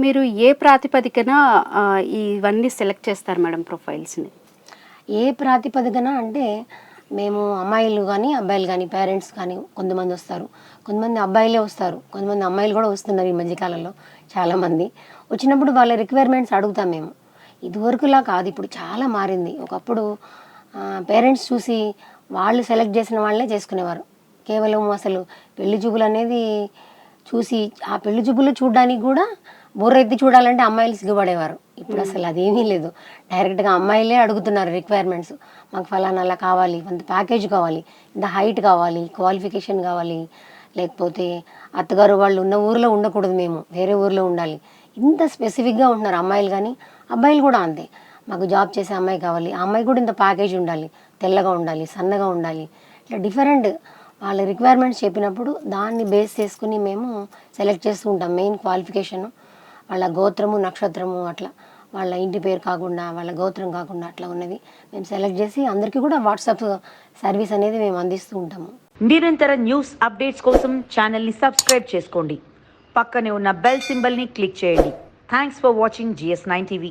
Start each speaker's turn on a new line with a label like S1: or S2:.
S1: మీరు ఏ ప్రాతిపదికన ఇవన్నీ సెలెక్ట్ చేస్తారు మేడం ప్రొఫైల్స్ని?
S2: ఏ ప్రాతిపదికన అంటే మేము అమ్మాయిలు కానీ అబ్బాయిలు కానీ పేరెంట్స్ కానీ కొంతమంది వస్తారు, కొంతమంది అబ్బాయిలే వస్తారు, కొంతమంది అమ్మాయిలు కూడా వస్తున్నారు ఈ మధ్యకాలంలో చాలామంది. వచ్చినప్పుడు వాళ్ళ రిక్వైర్మెంట్స్ అడుగుతాం మేము. ఇదివరకులా కాదు, ఇప్పుడు చాలా మారింది. ఒకప్పుడు పేరెంట్స్ చూసి వాళ్ళు సెలెక్ట్ చేసిన వాళ్ళే చేసుకునేవారు. కేవలం అసలు పెళ్లి చూపులు అనేది చూసి ఆ పెళ్లి చూపులు చూడడానికి కూడా బుర్రెత్తి చూడాలంటే అమ్మాయిలు సిగ్గుపడేవారు. ఇప్పుడు అసలు అదేమీ లేదు. డైరెక్ట్గా అమ్మాయిలే అడుగుతున్నారు రిక్వైర్మెంట్స్. మాకు ఫలానా అలా కావాలి, కొంత ప్యాకేజ్ కావాలి, ఇంత హైట్ కావాలి, క్వాలిఫికేషన్ కావాలి, లేకపోతే అత్తగారు వాళ్ళు ఉన్న ఊరిలో ఉండకూడదు, మేము వేరే ఊరిలో ఉండాలి. ఇంత స్పెసిఫిక్గా ఉంటున్నారు అమ్మాయిలు కానీ అబ్బాయిలు కూడా అంతే. మాకు జాబ్ చేసే అమ్మాయి కావాలి, ఆ అమ్మాయి కూడా ఇంత ప్యాకేజ్ ఉండాలి, తెల్లగా ఉండాలి, సన్నగా ఉండాలి, ఇట్లా డిఫరెంట్ వాళ్ళ రిక్వైర్మెంట్స్ చెప్పినప్పుడు దాన్ని బేస్ చేసుకుని మేము సెలెక్ట్ చేస్తూ ఉంటాం. మెయిన్ క్వాలిఫికేషను, వాళ్ళ గోత్రము, నక్షత్రము, అట్లా వాళ్ళ ఇంటి పేరు కాకుండా వాళ్ళ గోత్రం కాకుండా అట్లా ఉన్నవి మేము సెలెక్ట్ చేసి అందరికీ కూడా వాట్సాప్ సర్వీస్ అనేది మేము అందిస్తూ ఉంటాము.
S3: నిరంతర న్యూస్ అప్డేట్స్ కోసం ఛానల్ని సబ్స్క్రైబ్ చేసుకోండి. పక్కనే ఉన్న బెల్ సింబల్ని క్లిక్ చేయండి. Thanks for watching GS9 TV.